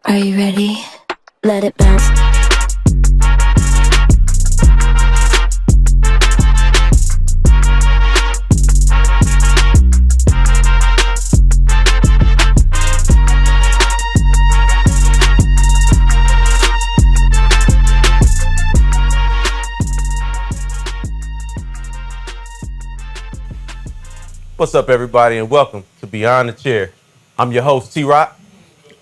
Are you ready? Let it bounce. What's up, everybody, and welcome to Beyond the Chair. I'm your host, T-Rock.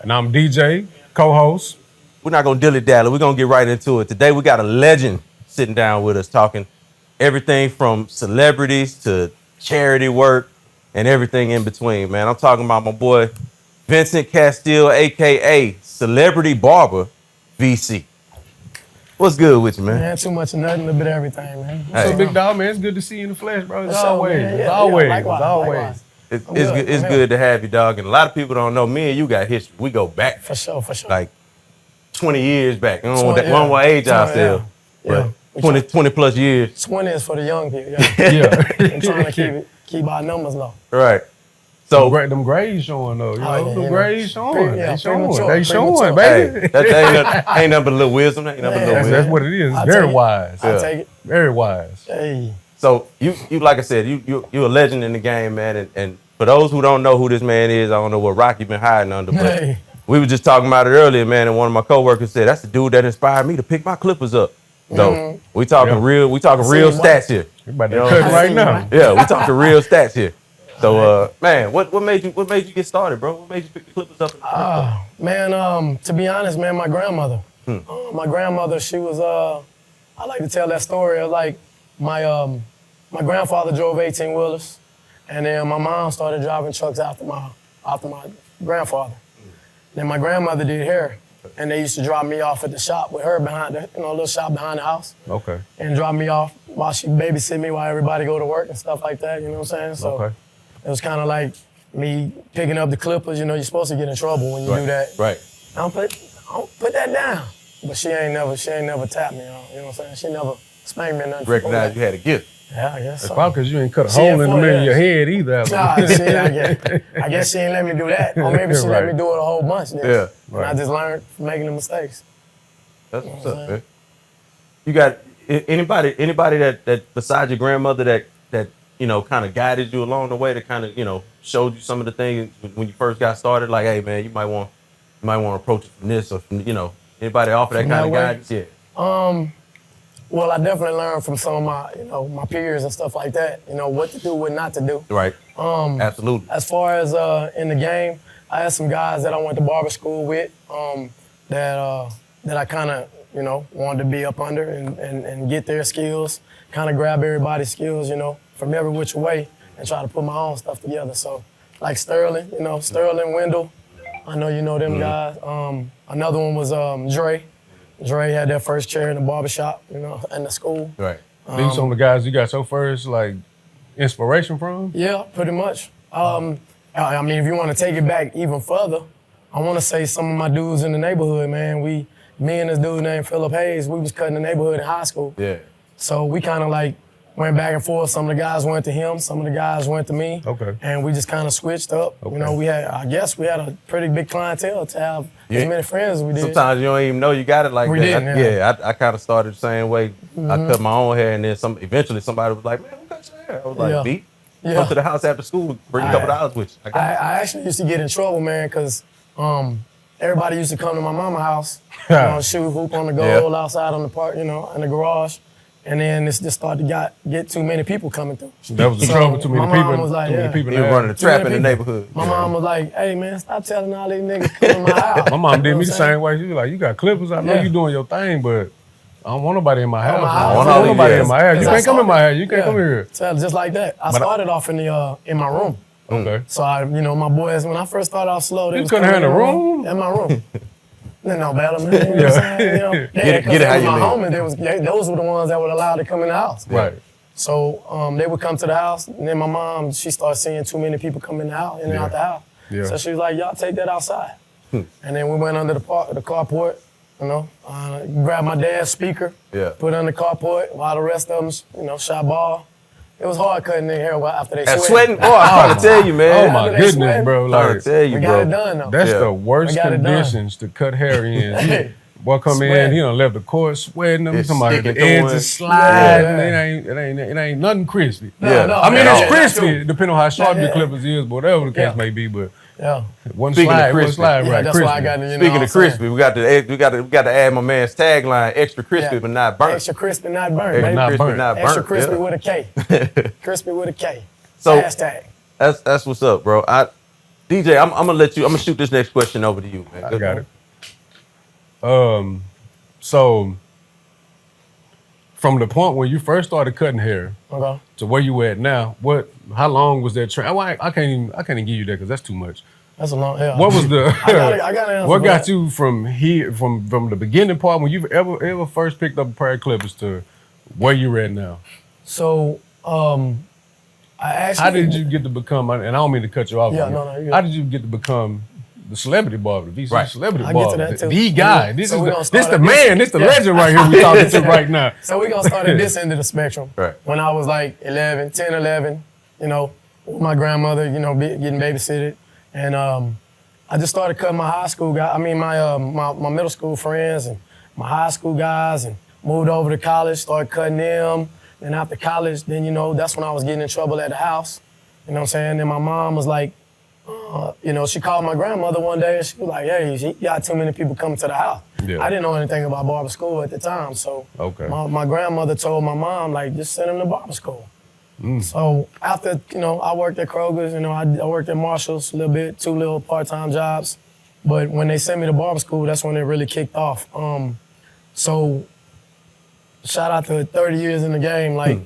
And I'm DJ, co-host. We're not going to dilly-dally. We're going to get right into it. Today, we got a legend sitting down with us talking everything from celebrities to charity work and everything in between, man. I'm talking about my boy, Vincent Castile, a.k.a. Celebrity Barber VC. What's good with you, man? Man, too much of nothing, a little bit of everything, man. Hey. So, big dog, man, it's good to see you in the flesh, bro. It's For sure, always, man. it's Yeah, always, likewise. it's It's good to have you, dog. And a lot of people don't know, me and you got history. We go back. For sure. Like 20 years back. We don't 20, want to age 20, ourselves. yeah. But 20 plus years. 20 is for the young people, Yeah. I'm trying to keep our numbers low. Right. So, So, them grades showing, though. You know, yeah, them grades showing. Yeah, They showing. premature, They showing, premature. baby. hey, that ain't nothing but a little wisdom. Ain't nothing but a little Man, That's wisdom. what it is. It's I'll very take it. wise. I'll take it. Very wise. Hey. So you like I said, you're a legend in the game, man. And for those who don't know who this man is, I don't know what Rocky been hiding under, but Hey. we were just talking about it earlier, man. And one of my coworkers said that's the dude that inspired me to pick my clippers up. So we talking Yeah. real stats here. You about to You know cut what I'm right saying? now. Yeah, we talking real stats here. So man, what made you get started, bro? What made you pick the clippers up? Man, to be honest, man, my grandmother. My grandmother, she was, I like to tell that story. Like my grandfather drove 18-wheelers, and then my mom started driving trucks after my grandfather. Then my grandmother did hair, and they used to drop me off at the shop with her behind the, little shop behind the house, Okay. and drop me off while she babysit me while everybody go to work and stuff like that. You know what I'm saying? So Okay. it was kind of like me picking up the clippers. You know, you're supposed to get in trouble when you do that. Right. I don't put that down. But she ain't never tapped me. You know what I'm saying? She never spanked me or nothing. Recognize you had a gift. Yeah, I guess It's so. probably because you ain't cut a She hole had in the 4 middle of your years. head either. Nah, shit, I guess she ain't let me do that. Or maybe she let Right. me do it a whole bunch. Then. Yeah, And I just learned from making the mistakes. That's what's up, man. You got anybody that besides your grandmother that kind of guided you along the way, that kind of showed you some of the things when you first got started. Like, hey man, you might want to approach it from this or from anybody offer that From kind of that way? guidance. Yeah. Well, I definitely learned from some of my, my peers and stuff like that. What to do, what not to do. Right. Absolutely. As far as in the game, I had some guys that I went to barber school with that I kind of wanted to be up under and get their skills, kind of grab everybody's skills, from every which way and try to put my own stuff together. So like Sterling, Sterling, Wendell, I know you know them guys. Another one was Dre. Dre had that first chair in the barbershop, in the school. Right. These some of the guys you got your first inspiration from? Yeah, pretty much. I mean, if you want to take it back even further, I want to say some of my dudes in the neighborhood, man. Me and this dude named Philip Hayes, we was cutting the neighborhood in high school. Yeah. So we kind of went back and forth. Some of the guys went to him, some of the guys went to me. Okay. And we just kind of switched up. Okay. I guess we had a pretty big clientele to have as many friends as we did. Sometimes you don't even know you got it like We that. didn't, yeah. I kind of started the same way. I cut my own hair, and then eventually somebody was like, "Man, who cut your hair?" I was like, Yeah. "Beat." Yeah. Come to the house after school, bring a couple dollars with you. I actually used to get in trouble, man, because everybody used to come to my mama's house, shoot hoop on the goal outside on the park, in the garage. And then this just started to get too many people coming through. That was the trouble. Too many my mom people. was like, too many yeah. people You were running a there. trap many in the people. neighborhood. My mom was like, hey, man, stop telling all these niggas come to my house. My mom did You know me the what I'm same way. She was like, you got clippers. I know Yeah. you doing your thing, but I don't want nobody in my house. my I house. don't want nobody in my house. You Because can't I come in my house. You can't Yeah. come here. So just like that. I started off in my room. Okay. So my boys, when I first started off slow, they You was couldn't coming have in the room? In my room. No better, man. You know what I'm saying? Get it how you my live. homies, those were the ones that would allow to come in the house. Right. So they would come to the house, and then my mom, she started seeing too many people come in the house, in and out the house. Yeah. So she was like, y'all take that outside. And then we went under the carport, grabbed my dad's speaker, Yeah. put it on the carport while the rest of them, shot ball. It was hard cutting their hair after they Sweating? Boy, I'm trying to tell you, Oh man. my They goodness, sweating. bro! I'm trying Like to tell you, We bro. got it done though. that's Yeah. the worst We got it done. conditions to cut hair in. Boy, come in, Sweat. he done left the cord sweating. I'm It's talking about the sticking edge to it. is sliding. Yeah. It ain't nothing crispy. Yeah. No, I mean, at it's all. crispy, depending on how sharp your Yeah. clippers is, but whatever the case Yeah. may be. But Yeah. one Speaking of slide, one crispy. slide, Yeah, right? that's Crispy. why I got to, Speaking what of I'm saying? crispy, we got to add my man's tagline: extra crispy, but not burnt. Extra crispy, not burnt, Extra baby. not crispy, burnt. not burnt. Extra crispy yeah. with a K. Crispy with a K. So- Hashtag. That's what's up, bro. DJ, I'm gonna shoot this next question over to you, man. I got it. So from the point when you first started cutting hair Okay. to where you at now, how long was that train? I can't even give you that because that's too much. That's a long. Yeah. What was the? I got an answer what for got that. you from here, from the beginning part when you ever first picked up a pair of clippers to where you at now? So, I actually. How did you get to become? And I don't mean to cut you off. Yeah, here. no, you're How good. did you get to become the celebrity barber, the VC Right. celebrity I'll get to barber, that too. the guy? This So we gonna is this start the at this- man, this the Yeah. legend right here we talking to right now. So we're going to start at this end of the spectrum. Right. When I was like 11, you know, with my grandmother, you know, getting babysitted. And I just started cutting my high school guys. I mean, my middle school friends and my high school guys, and moved over to college, started cutting them. Then after college, then, you know, that's when I was getting in trouble at the house. You know what I'm saying? And my mom was like, you know, she called my grandmother one day and she was like, hey, you got too many people coming to the house. Yeah. I didn't know anything about barber school at the time. So Okay. my grandmother told my mom, like, just send him to barber school. Mm. So after, you know, I worked at Kroger's, you know, I worked at Marshall's a little bit, 2 little part-time jobs. But when they sent me to barber school, that's when it really kicked off. So shout out to 30 years in the game. Like,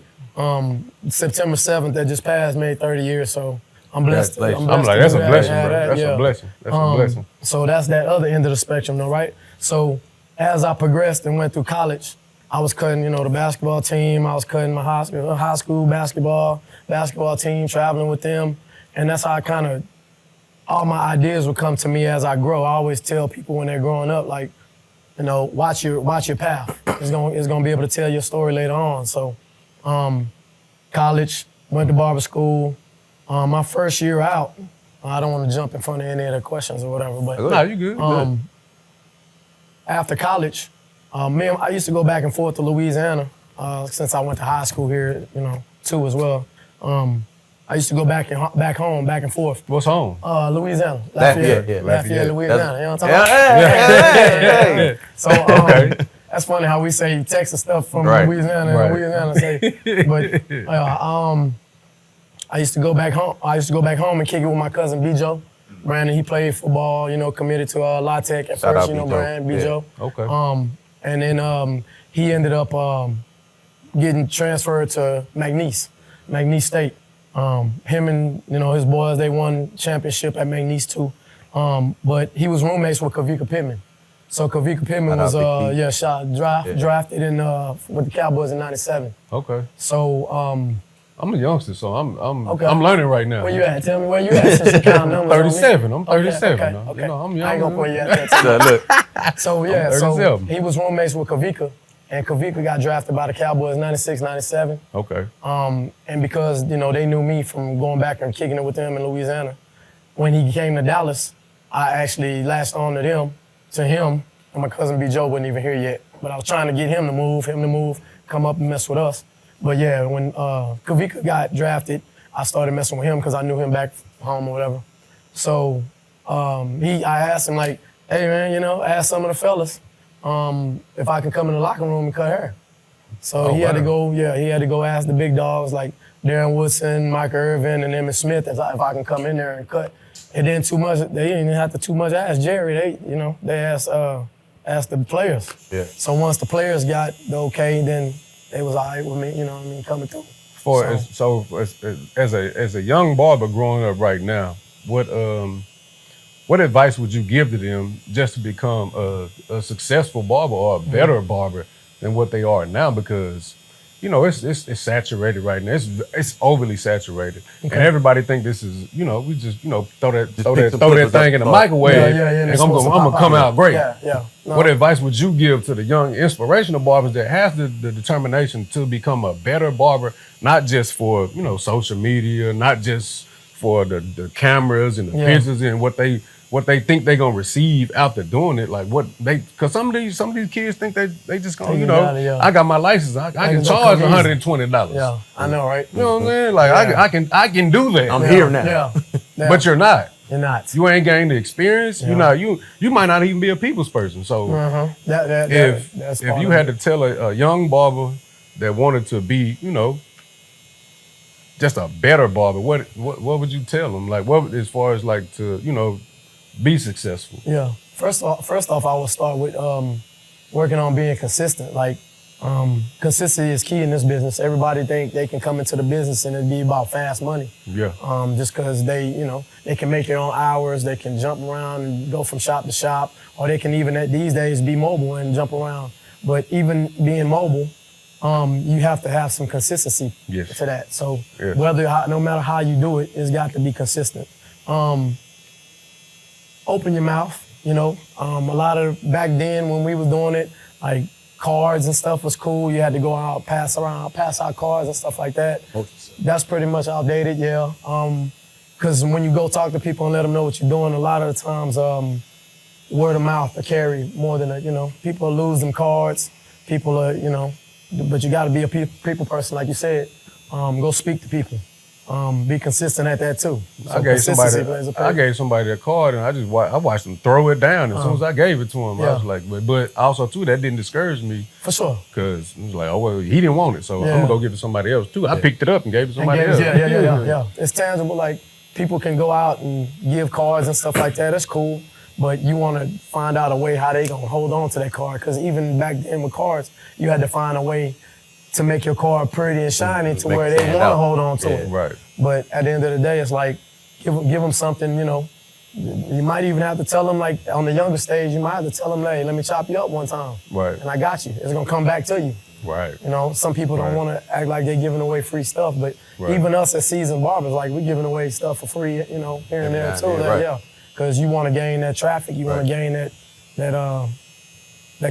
September 7th that just passed made 30 years, so I'm blessed. Congratulations. I'm like, to that's do a that, blessing, have bro. that, That's yeah. a blessing. That's a blessing. So that's that other end of the spectrum, though, right? So as I progressed and went through college, I was cutting, you know, the basketball team. I was cutting my high school basketball team, traveling with them, and that's how I kind of all my ideas would come to me as I grow. I always tell people when they're growing up, like, you know, watch your path. It's gonna be able to tell your story later on. So, college, went to barber school. My first year out, I don't want to jump in front of any of the questions or whatever, but No, you good. Good. after college, I used to go back and forth to Louisiana since I went to high school here, you know, too as well. I used to go back home, back and forth. What's home? Louisiana, Lafayette. Lafayette, Louisiana. You know what I'm talking Yeah, about? hey. So that's funny how we say Texas stuff from Right. Louisiana Right. and Louisiana say. But I used to go back home. I used to go back home and kick it with my cousin Bijo. Brandon, he played football, you know, committed to La Tech at Shout first, out you know, Bijo. Brandon, Bijo. Okay. And then he ended up getting transferred to McNeese State. Him and, you know, his boys, they won championship at McNeese too. But he was roommates with Kavika Pittman. So Kavika Pittman Shout out was Big P. drafted in with the Cowboys in '97. Okay. So I'm a youngster, so I'm Okay. I'm learning right now. where you at? Tell me where you at since you count numbers. on me. 37. I'm 37. Okay, now. okay. You know, I'm young. I ain't gonna put you at that. So, look, So yeah, so 37. he was roommates with Kavika, and Kavika got drafted by the Cowboys '96, '97. Okay. And because, you know, they knew me from going back and kicking it with them in Louisiana, when he came to Dallas, I actually latched on to him, and my cousin B. Joe wasn't even here yet. But I was trying to get him to move, come up and mess with us. But yeah, when Kavika got drafted, I started messing with him because I knew him back home or whatever. So I asked him, like, hey man, you know, ask some of the fellas if I can come in the locker room and cut hair. So he had to go ask the big dogs like Darren Woodson, Mike Irvin, and Emmitt Smith if I can come in there and cut. And then they didn't have to too much ask Jerry. They asked the players. Yeah. So once the players got the okay, then they was all right with me, you know what I mean, coming through. As a young barber growing up right now, what advice would you give to them just to become a successful barber or a better barber than what they are now? Because you know, it's saturated right now. It's overly saturated, and everybody think this is, you know, we just, you know, throw that thing in the microwave, and I'm gonna come out great. Yeah. No. What advice would you give to the young inspirational barbers that has the determination to become a better barber, not just for, you know, social media, not just for the cameras and the pictures and what they think they're gonna receive after doing it, like because some of these kids think they just gonna, you know, I got my license, I can charge $120. Yeah, I know, right? You know what I'm saying? Like I can do that. I'm here now. Yeah. But you're not. You're not. You ain't gained the experience. Yeah. You might not even be a people's person. So That's if you had to tell a young barber that wanted to be, you know, just a better barber, what would you tell them? Like, what, as far as like to, you know, be successful? Yeah. First off, I would start with working on being consistent. Like, consistency is key in this business. Everybody think they can come into the business and it'd be about fast money. Yeah. Just because they can make their own hours, they can jump around and go from shop to shop, or they can even these days be mobile and jump around. But even being mobile, you have to have some consistency to that. So no matter how you do it, it's got to be consistent. Open your mouth, you know. A lot of back then when we was doing it, like cards and stuff was cool. You had to go out, pass out cards and stuff like that. That's pretty much outdated, yeah. Because when you go talk to people and let them know what you're doing, a lot of the times word of mouth will carry more than people lose them cards. People are, but you got to be a people person, like you said. Go speak to people. Be consistent at that too. So I gave somebody a card and I watched them throw it down as soon as I gave it to him. I was like, but also too, that didn't discourage me. For sure. Because it was like, oh well, he didn't want it, so I'm gonna go give it to somebody else too. I picked it up and gave it to somebody else. Yeah. It's tangible. Like people can go out and give cards and stuff like that. That's cool. But you want to find out a way how they gonna hold on to that card. Because even back then with cards, you had to find a way to make your card pretty and shiny to where they want to hold on to it. Right. But at the end of the day, it's like, give them something, You might even have to tell them, like, on the younger stage, you might have to tell them, hey, let me chop you up one time. Right. And I got you. It's going to come back to you. Right. Some people don't want to act like they're giving away free stuff, but even us as seasoned barbers, like, we're giving away stuff for free, here and there, too. Because you want to gain that traffic. You want to gain that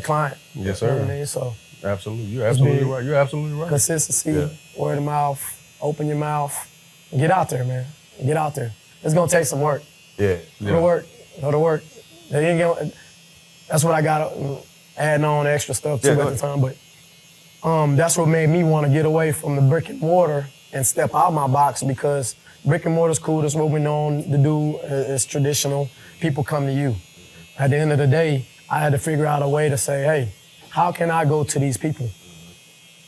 client. Yes, sir. You know what I mean? So. Absolutely. You're absolutely right. You're absolutely right. Consistency, word of mouth, open your mouth, and get out there, man. Get out there. It's gonna take some work. Yeah. Go to work. That's what I got adding on extra stuff too at the time. But that's what made me want to get away from the brick and mortar and step out my box, because brick and mortar's cool. That's what we're known to do. It's traditional. People come to you. At the end of the day, I had to figure out a way to say, hey, how can I go to these people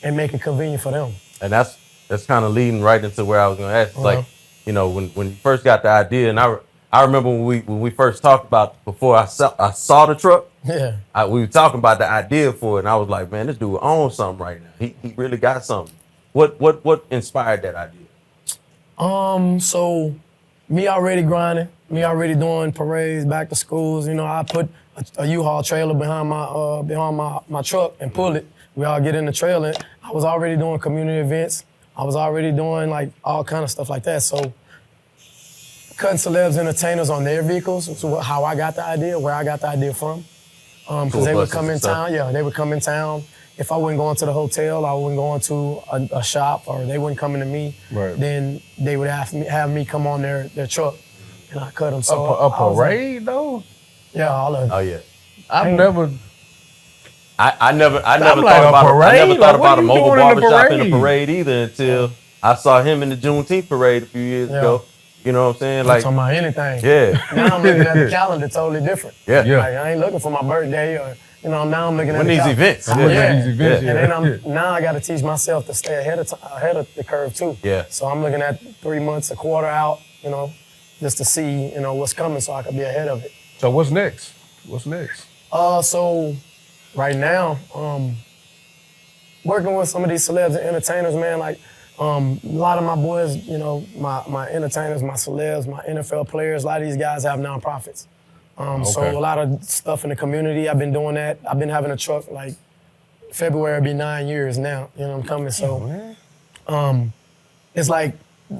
and make it convenient for them? And that's kind of leading right into where I was going to ask. Like, when you first got the idea, and I remember when we first talked about, before I saw the truck. Yeah. We were talking about the idea for it, and I was like, man, this dude owns something right now. He really got something. What inspired that idea? So me already grinding, me already doing parades, back to schools. I put a U-Haul trailer behind my truck and pull it. We all get in the trailer. I was already doing community events. I was already doing like all kind of stuff like that. So cutting celebs, entertainers on their vehicles was how I got the idea, where I got the idea from. Because they would come in town. Yeah, they would come in town. If I wasn't going to the hotel, I wasn't going to a shop, or they wasn't coming to me, then they would have me come on their truck, and I cut them. So a parade though? Yeah, all of it. Oh yeah. I never thought about a mobile barbershop in a parade either until I saw him in the Juneteenth parade a few years ago. You know what I'm saying? Like, talking about anything. Yeah. Now I'm looking at the calendar totally different. Yeah. Like, I ain't looking for my birthday, or now I'm looking at these events. And then now I got to teach myself to stay ahead of the curve too. Yeah. So I'm looking at 3 months, a quarter out, just to see, what's coming, so I can be ahead of it. So what's next? So right now, working with some of these celebs and entertainers, man, like a lot of my boys, my entertainers, my celebs, my NFL players, a lot of these guys have nonprofits. So a lot of stuff in the community, I've been doing that. I've been having a truck like February will be 9 years now. You know what I'm coming? So it's like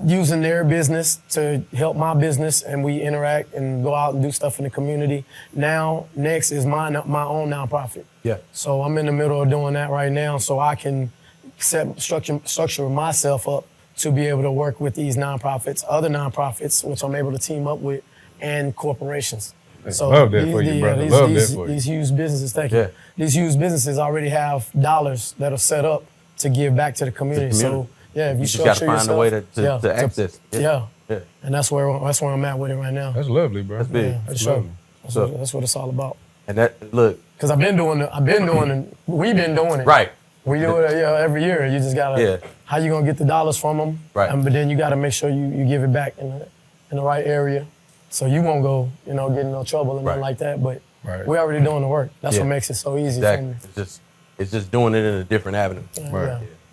using their business to help my business, and we interact and go out and do stuff in the community. Now, next is my own nonprofit. Yeah. So I'm in the middle of doing that right now, so I can structure myself up to be able to work with these nonprofits, other nonprofits, which I'm able to team up with, and corporations. So love that for you, brother. Love that for you. These huge businesses, thank you. Yeah. These huge businesses already have dollars that are set up to give back to the community. So yeah, if you just got to structure find a way yourself, to access. Yeah. And that's where I'm at with it right now. That's lovely, bro. That's big. Yeah, for sure. That's what it's all about. And that look. Because we've been doing it. Right. We do it every year. You just gotta, how you gonna get the dollars from them? Right. But then you gotta make sure you give it back in the right area, so you won't go, get in no trouble and nothing like that. But we're already doing the work. That's what makes it so easy for me. It's just doing it in a different avenue.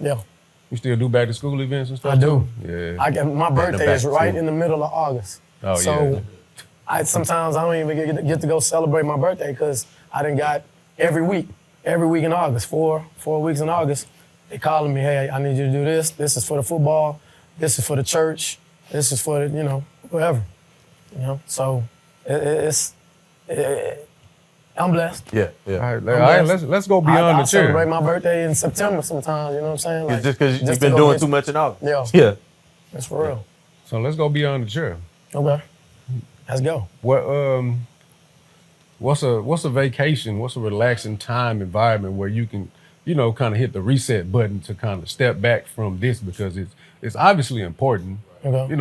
Yeah. You still do back to school events and stuff? I do. Yeah. My birthday is right in the middle of August. Oh, so sometimes I don't even get to go celebrate my birthday because I done got every week in August, four weeks in August, they calling me, hey, I need you to do this. This is for the football. This is for the church. This is for the, whatever. So I'm blessed. Yeah. All right, let's go beyond the chair. I celebrate my birthday in September sometimes, you know what I'm saying? It's just because you've been doing too much in August. Yeah. That's for real. So let's go beyond the chair. Okay. Let's go. What's a vacation? What's a relaxing time environment where you can, kind of hit the reset button to kind of step back from this, because it's obviously important. Okay.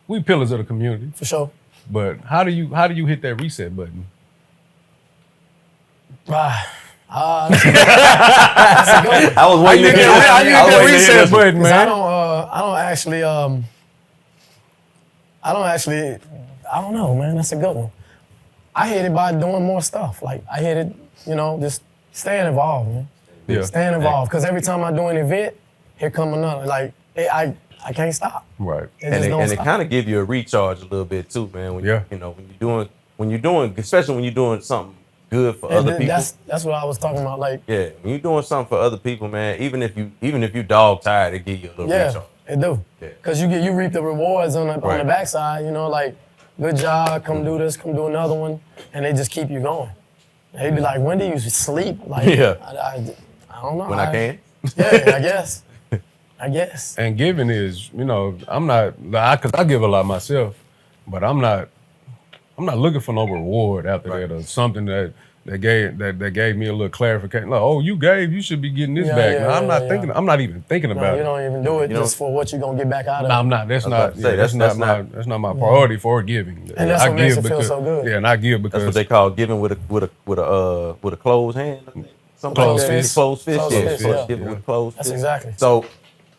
We pillars of the community. For sure. But how do you hit that reset button? That's a good one. I was waiting to hear How you hit that reset button, man? I don't know, man. That's a good one. I hit it by doing more stuff. Like, I hit it, just staying involved, man. Yeah. Staying involved. Because every time I do an event, here come another. Like, I can't stop. Right. It kind of give you a recharge a little bit too, man. When you're doing, especially when you're doing something good for other people. That's what I was talking about. Like, when you're doing something for other people, man, even if you dog tired, it give you a little recharge. It do. Because you reap the rewards on the backside, like, good job, come do this, come do another one, and they just keep you going. They be like, when do you sleep? Like, I don't know. When I can? Yeah, I guess. And giving is, I'm not, because I give a lot myself, but I'm not looking for no reward after that, or something that gave me a little clarification. Like, oh, you should be getting this back. I'm not even thinking about it. You don't even do it just for what you're gonna get back out of it. No, I'm not. That's not my priority for giving. And that's what makes it feel so good. Yeah, and I give because that's what they call giving with a closed hand. Closed fist. Closed fist. Giving with a closed fist. That's exactly. So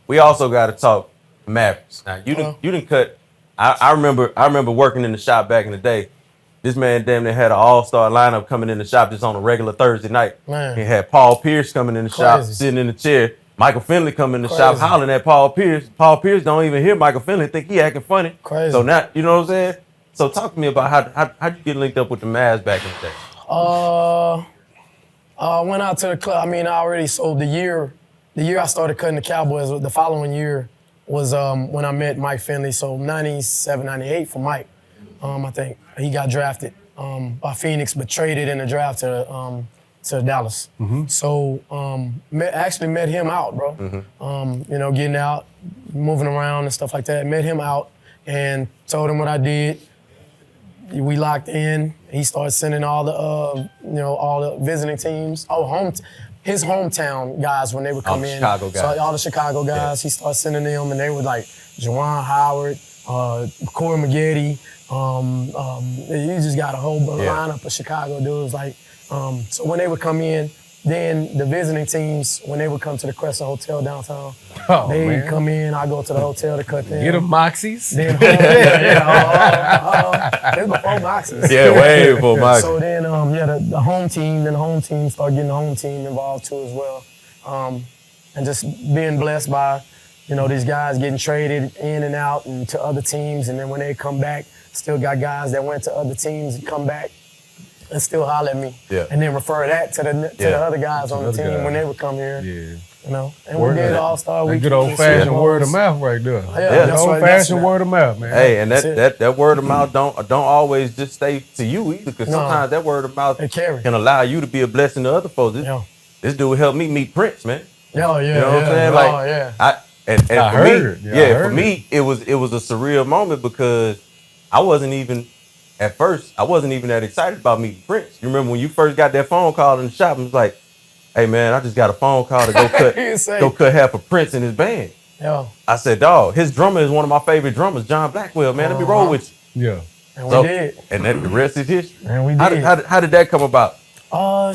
we also got to talk Mavericks. Now you didn't cut. I remember working in the shop back in the day. This man damn near had an all-star lineup coming in the shop just on a regular Thursday night. Man. He had Paul Pierce coming in the shop, sitting in the chair. Michael Finley coming in the shop, hollering at Paul Pierce. Paul Pierce don't even hear Michael Finley, think he acting funny. Crazy. So now, you know what I'm saying? So talk to me about how'd you get linked up with the Mavs back in the day? I went out to the club. I already sold the year I started cutting the Cowboys. The following year was when I met Mike Finley. So 97, 98 for Mike. I think he got drafted by Phoenix, but traded in the draft to Dallas. Mm-hmm. So actually met him out, bro. Mm-hmm. Getting out, moving around and stuff like that. Met him out and told him what I did. We locked in. He started sending all the visiting teams. His hometown guys when they would come in. Chicago guys. So all the Chicago guys, he started sending them, and they were like Juwan Howard, Corey Maggette. You just got a whole lineup of Chicago dudes. Like, so when they would come in, then the visiting teams, when they would come to the Crescent Hotel downtown, they would come in. I go to the hotel to cut them. Get them Moxies. Then it was before Moxies. Yeah, way before Moxies. So then, the home team started getting the home team involved too as well, and just being blessed by, these guys getting traded in and out and to other teams, and then when they come back, still got guys that went to other teams and come back. and still holler at me. Yeah. And then refer that to the other guys on the other team guys. when they would come here. Yeah. You know, and we did All-Star That Weekend. good old-fashioned Super word of Bowls. mouth right there. Yeah, Good that's right, old-fashioned that's word of mouth, man. Hey, and That's it. that word of mouth don't always just stay to you either, because No. sometimes that word of mouth It carry. can allow you to be a blessing to other folks. Yeah. This dude helped me meet Prince, man. Yeah, yeah, You know what I'm saying? Oh, Like, yeah. and I for heard. me, Yeah, I heard for me, it was a surreal moment because I wasn't even at first. I wasn't even that excited about meeting Prince. You remember when you first got that phone call in the shop and was like, "Hey man, I just got a phone call to go cut half of Prince in his band." Yeah. I said, "Dog, his drummer is one of my favorite drummers, John Blackwell. Man, let me roll with you." Yeah. And So- we did. And the rest is history. And we How did. how did that come about?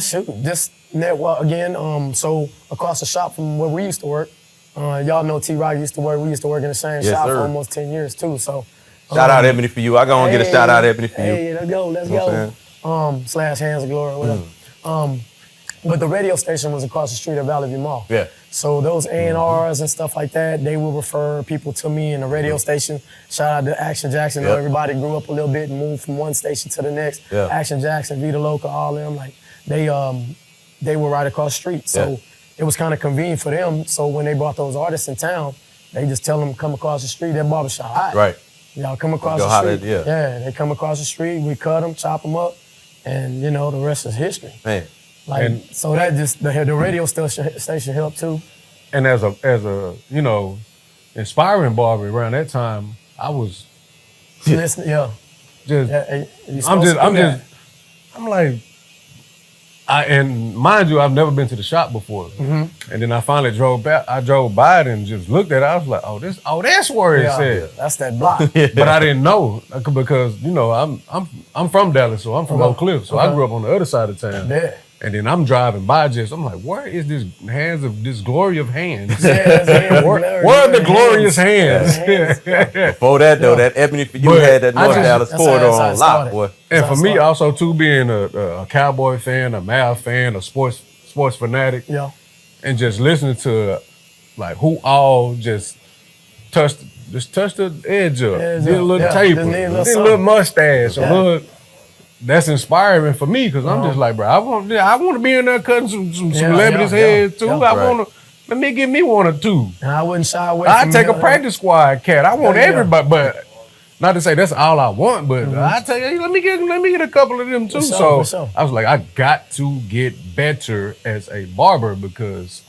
Shoot, just network again. So across the shop from where we used to work, y'all know T-Rock used to work. We used to work in the same Yes, shop sir. for almost 10 years too. So Shout out Ebony for you. I go and get a shout out Ebony for you. Hey, let's go, let's You know what I'm go. Slash Hands of Glory, whatever. But the radio station was across the street at Valley View Mall. Yeah. So those A&Rs and stuff like that, they will refer people to me in the radio station. Shout out to Action Jackson. Yep. Everybody grew up a little bit and moved from one station to the next. Yeah. Action Jackson, Vita Loca, all of them, like they were right across the street. So Yeah. it was kind of convenient for them. So when they brought those artists in town, they just tell them come across the street, that barbershop. All Right. Y'all come across Go the holler street. at- yeah. They come across the street, we cut them, chop them up, and you know, the rest is history. Man. Like, so that just, the radio station helped too. And as a you know, inspiring barber around that time, I was Listen, yeah. just You I'm supposed to do that. I'm like, and mind you, I've never been to the shop before. Mm-hmm. And then I finally drove back. I drove by it and just looked at it. I was like, that's where it Yeah, said. that's that block. But I didn't know because you know I'm from Dallas, so I'm from Okay. Oak Cliff, so I Okay. grew up on the other side of town. Yeah. And then I'm driving by, I'm like, where is this glory of hands? Where are the glorious hands? Before that though, that Ebony for you But had that I North just- Dallas that's how corridor it on lock, started. boy. And for me, Sorry. also too, being a Cowboy fan, a Mav fan, a sports fanatic, Yeah. and just listening to like who all just touched the edge up, Edge did a up, little yeah. taper, Just need a little did a little something. mustache, Yeah. a little. That's inspiring for me because I'm just like, bro, I want to be in there cutting some celebrities' heads too. yeah. I Right. want to. Let me give me one or two. And I wouldn't shy away I from take a that. practice squad cat. I want Yeah. everybody, but not to say that's all I want, but I tell you, let me get a couple of them too. For sure, So for sure. I was like, I got to get better as a barber because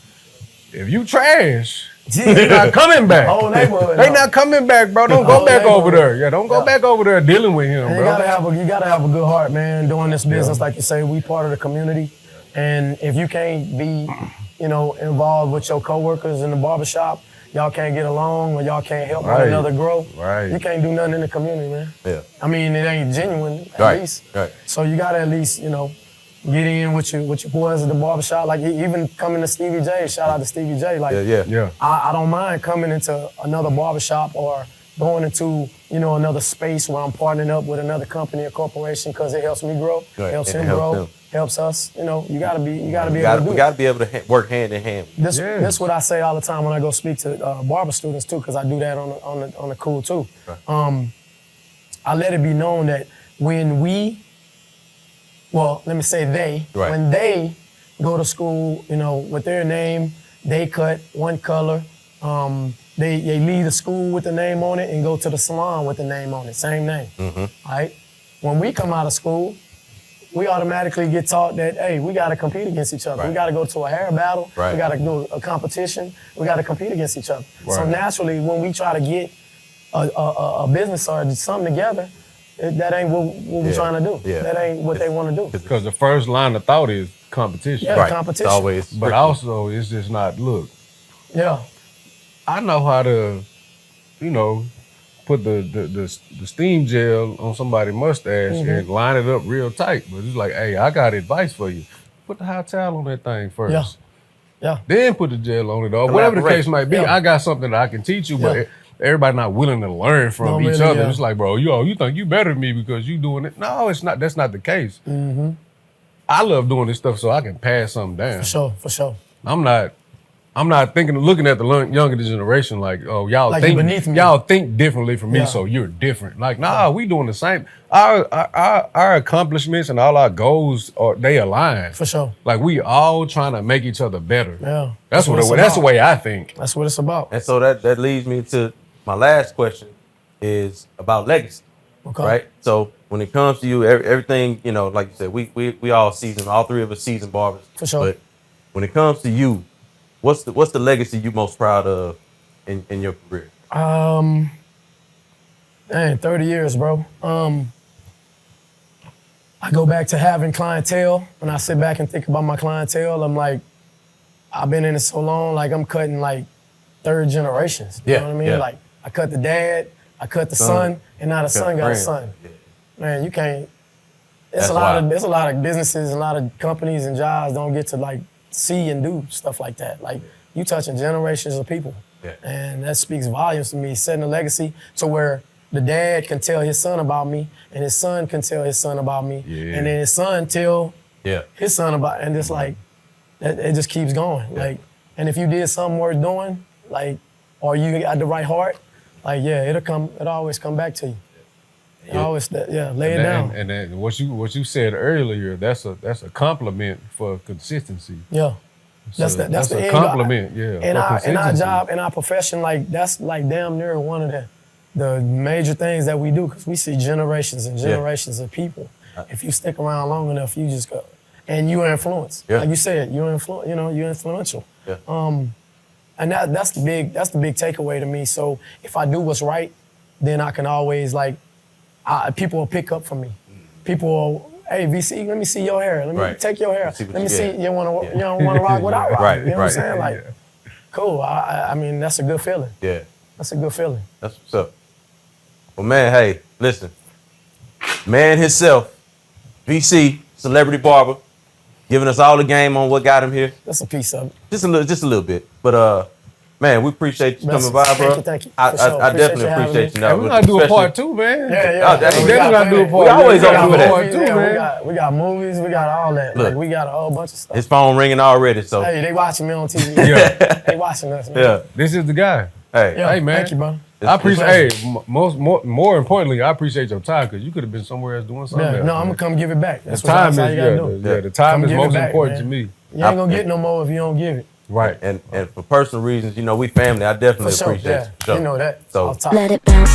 if you trash, they're not coming back. Whole neighborhood, They no. not coming back, bro. Don't go Whole back over neighborhood. there. Yeah, don't go Yeah. back over there dealing with him, And bro. you gotta have a good heart, man. Doing this business, like you say, we part of the community, and if you can't be, you know, involved with your coworkers in the barbershop, y'all can't get along, or y'all can't help one Right. another grow. Right. You can't do nothing in the community, man. Yeah. I mean, it ain't genuine, at Right. least. Right. So you gotta at least, you know, get in with your boys at the barbershop. Like even coming to Stevie J, shout out to Stevie J. Like Yeah. I don't mind coming into another barbershop or going into, you know, another space where I'm partnering up with another company or corporation because it helps me grow, Right. helps And him it helps grow, them. helps us. You know, you gotta be able to We do it. got to be able to work hand in hand. This Yes. this what I say all the time when I go speak to barber students too, because I do that on the cool too. I let it be known that when let me say Right. when they go to school, you know, with their name, they cut one color. They leave the school with the name on it and go to the salon with the name on it, same name. Right? When we come out of school, we automatically get taught that, hey, we got to compete against each other. Right. We got to go to a hair battle. Right. We got to do a competition. We got to compete against each other. So Right. naturally, when we try to get a business or something together, that ain't what we're trying to do. Yeah. That ain't what they want to do. Because the first line of thought is competition. Yeah. Right. competition. It's always. But also, it's just not, look, Yeah. I know how to, you know, put the steam gel on somebody's mustache and line it up real tight. But it's like, hey, I got advice for you. Put the hot towel on that thing first. Yeah. Yeah. Then put the gel on it, or whatever the Elaborate. case might be. Yeah. I got something that I can teach you, Yeah. but everybody not willing to learn from No, each really, other. yeah. It's like, bro, you think you better than me because you doing it. No, it's not. That's not the case. I love doing this stuff so I can pass something down. For sure. I'm not I'm not looking at the younger generation like, oh, y'all Like think you're beneath me. y'all think differently from me, Yeah. so you're different. Like, nah, we doing the same. Our accomplishments and all our goals they align. For sure. Like we all trying to make each other better. Yeah. That's what it's that's the about. way I think. That's what it's about. And so that leads me to my last question is about legacy. Okay. Right? So when it comes to you, everything, you know, like you said, we all seasoned, all three of us seasoned barbers. For sure. But when it comes to you, what's the legacy you most proud of in your career? Dang, 30 years, bro. I go back to having clientele. When I sit back and think about my clientele, I'm like, I've been in it so long, like I'm cutting like third generations. You know what I mean? Yeah. Like I cut the dad, I cut the son, and now the son got a son. Man, you can't. It's a lot of businesses, a lot of companies and jobs don't get to like see and do stuff like that. Like you touching generations of people. Yeah. And that speaks volumes to me, setting a legacy to where the dad can tell his son about me, and his son can tell his son about me, and then his son tell his son about, and it's like, it just keeps going. Yeah. Like, and if you did something worth doing, like, or you got the right heart, like, it'll always come back to you. Always, lay it down. And then what you said earlier, that's a compliment for consistency. Yeah. That's So the a end compliment, goal. yeah. In for our consistency. job, in our profession, like that's like damn near one of the major things that we do, because we see generations and generations of people. If you stick around long enough, you just go, and you influence. Yeah. Like you said, you're influential. Yeah. And that's the big takeaway to me. So if I do what's right, then I can always people will pick up from me. People will, hey VC, let me see your hair. Let me take your hair. Let me see. You want to rock what I rock? Right, You know what I'm right. saying? Like, cool. I mean, that's a good feeling. Yeah. That's a good feeling. That's what's up. Well, man, hey, listen. Man himself, VC, Celebrity Barber, giving us all the game on what got him here. That's a piece of it. Just a little bit. But man, we appreciate you coming by, bro. Thank you. I For sure. definitely Appreciate you appreciate you. Hey, we gotta do a part 2, man. Yeah. definitely gotta do a part. We always We open gotta for do a that. part 2, man. We got movies. We got all that. Look. Like, we got a whole bunch of stuff. His phone ringing already, so Hey, they watching me on TV. Yeah. They watching us, man. yeah. This is the guy. Hey, Yeah, Hey, man. Thank you, bro. I appreciate. Hey, more importantly, I appreciate your time, because you could have been somewhere else doing something. Yeah, else, no, I'm man. gonna come give it back. That's The what time all is you gotta do. the time Come is give it most back, important man. to me. You ain't gonna get no more if you don't give it. Right. and for personal reasons, we family. I definitely For sure, appreciate yeah. you. For sure. You know that. So Off top. Let it bounce.